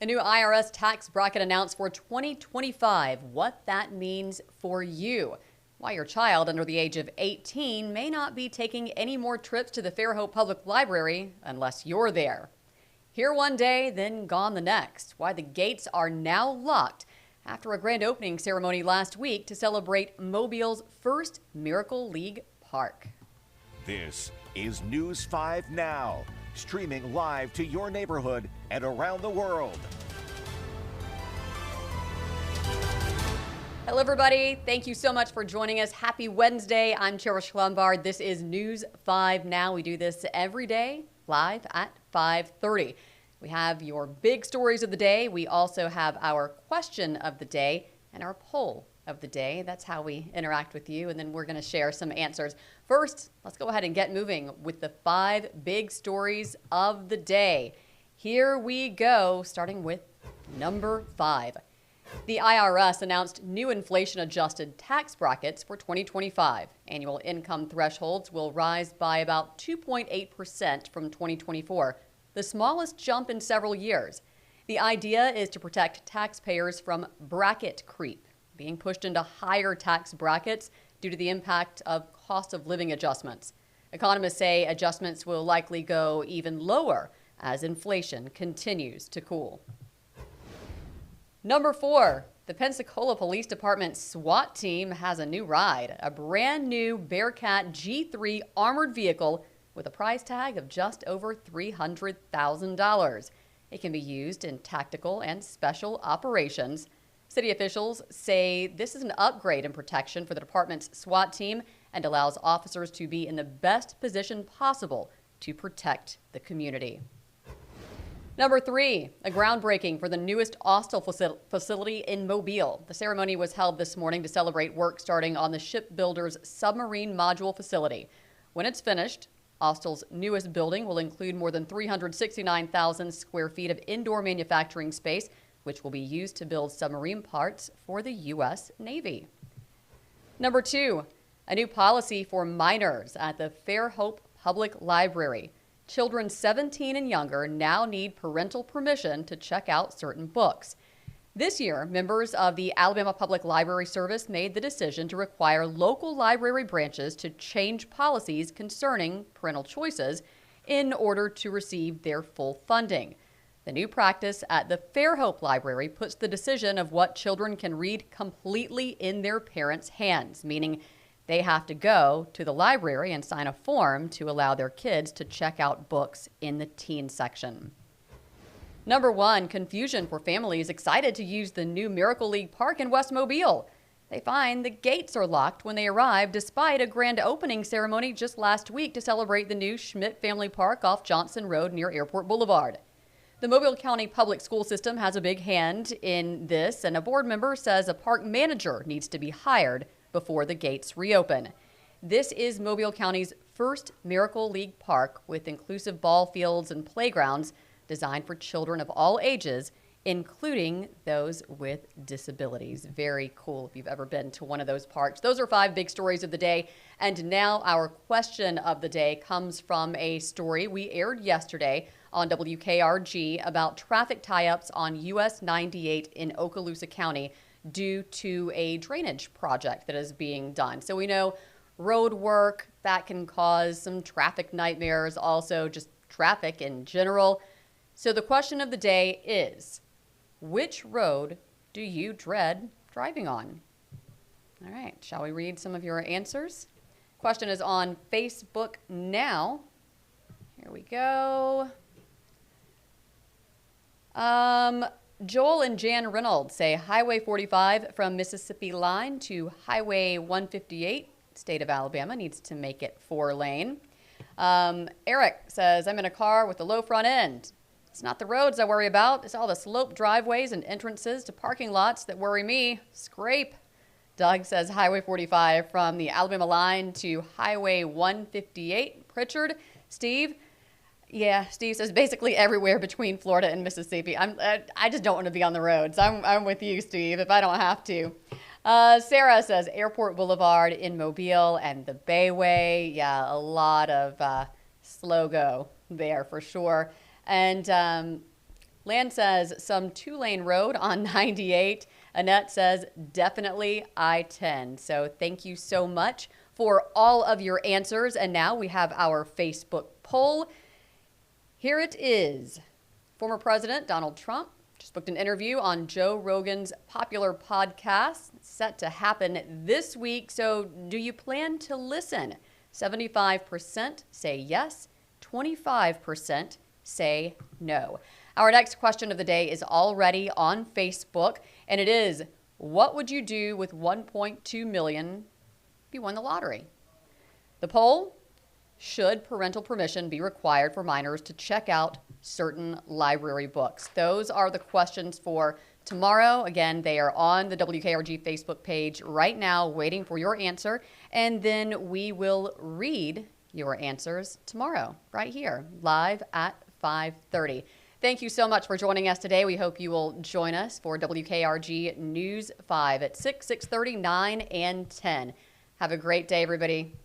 A new IRS tax bracket announced for 2025. What that means for you. Why your child under the age of 18 may not be taking any more trips to the Fairhope Public Library unless you're there. Here one day, then gone the next. Why the gates are now locked after a grand opening ceremony last week to celebrate Mobile's first Miracle League Park. This is News 5 Now, streaming live to your neighborhood and around the world. Hello, everybody. Thank you so much for joining us. Happy Wednesday. I'm Cherish Lombard. This is News 5 Now. We do this every day live at 5:30. We have your big stories of the day. We also have our question of the day and our poll of the day. That's how we interact with you, and then we're going to share some answers. First, let's go ahead and get moving with the 5 big stories of the day. Here we go, starting with number 5. The IRS announced new inflation-adjusted tax brackets for 2025. Annual income thresholds will rise by about 2.8% from 2024, the smallest jump in several years. The idea is to protect taxpayers from bracket creep, being pushed into higher tax brackets due to the impact of cost of living adjustments. Economists say adjustments will likely go even lower as inflation continues to cool. Number 4, the Pensacola Police Department SWAT team has a new ride, a brand new Bearcat G3 armored vehicle with a price tag of just over $300,000. It can be used in tactical and special operations. City officials say this is an upgrade in protection for the department's SWAT team and allows officers to be in the best position possible to protect the community. Number 3, a groundbreaking for the newest Austal facility in Mobile. The ceremony was held this morning to celebrate work starting on the shipbuilder's submarine module facility. When it's finished, Austal's newest building will include more than 369,000 square feet of indoor manufacturing space, which will be used to build submarine parts for the U.S. Navy. Number 2, a new policy for minors at the Fairhope Public Library. Children 17 and younger now need parental permission to check out certain books. This year, members of the Alabama Public Library Service made the decision to require local library branches to change policies concerning parental choices in order to receive their full funding. The new practice at the Fairhope Library puts the decision of what children can read completely in their parents' hands, meaning they have to go to the library and sign a form to allow their kids to check out books in the teen section. Number 1, confusion for families excited to use the new Miracle League Park in West Mobile. They find the gates are locked when they arrive despite a grand opening ceremony just last week to celebrate the new Schmidt Family Park off Johnson Road near Airport Boulevard. The Mobile County Public School System has a big hand in this, and a board member says a park manager needs to be hired before the gates reopen. This is Mobile County's first Miracle League Park with inclusive ball fields and playgrounds designed for children of all ages, including those with disabilities. Very cool if you've ever been to one of those parks. Those are 5 big stories of the day. And now our question of the day comes from a story we aired yesterday on WKRG about traffic tie-ups on US 98 in Okaloosa County due to a drainage project that is being done. So we know road work, that can cause some traffic nightmares, also just traffic in general. So the question of the day is, which road do you dread driving on? All right, shall we read some of your answers? Question is on Facebook now. Here we go. Joel and Jan Reynolds say Highway 45 from Mississippi line to Highway 158, state of Alabama, needs to make it 4-lane. Eric says, I'm in a car with a low front end. It's not the roads I worry about. It's all the sloped driveways and entrances to parking lots that worry me. Scrape. Doug says Highway 45 from the Alabama line to Highway 158. Pritchard. Steve. Yeah, Steve says basically everywhere between Florida and Mississippi. I just don't want to be on the roads. I'm with you, Steve, if I don't have to. Sarah says Airport Boulevard in Mobile and the Bayway. Yeah, a lot of slow go there for sure. And Lan says some 2-lane road on 98. Annette says definitely I-10. So thank you so much for all of your answers. And now we have our Facebook poll. Here it is. Former President Donald Trump just booked an interview on Joe Rogan's popular podcast, set to happen this week. So do you plan to listen? 75% say yes, 25% say no. Our next question of the day is already on Facebook, and it is, what would you do with $1.2 million if you won the lottery? The poll: should parental permission be required for minors to check out certain library books? Those are the questions for tomorrow. Again, they are on the WKRG Facebook page right now, waiting for your answer. And then we will read your answers tomorrow, right here, live at 5:30. Thank you so much for joining us today. We hope you will join us for WKRG News 5 at 6, 6:30, 9, and 10. Have a great day, everybody.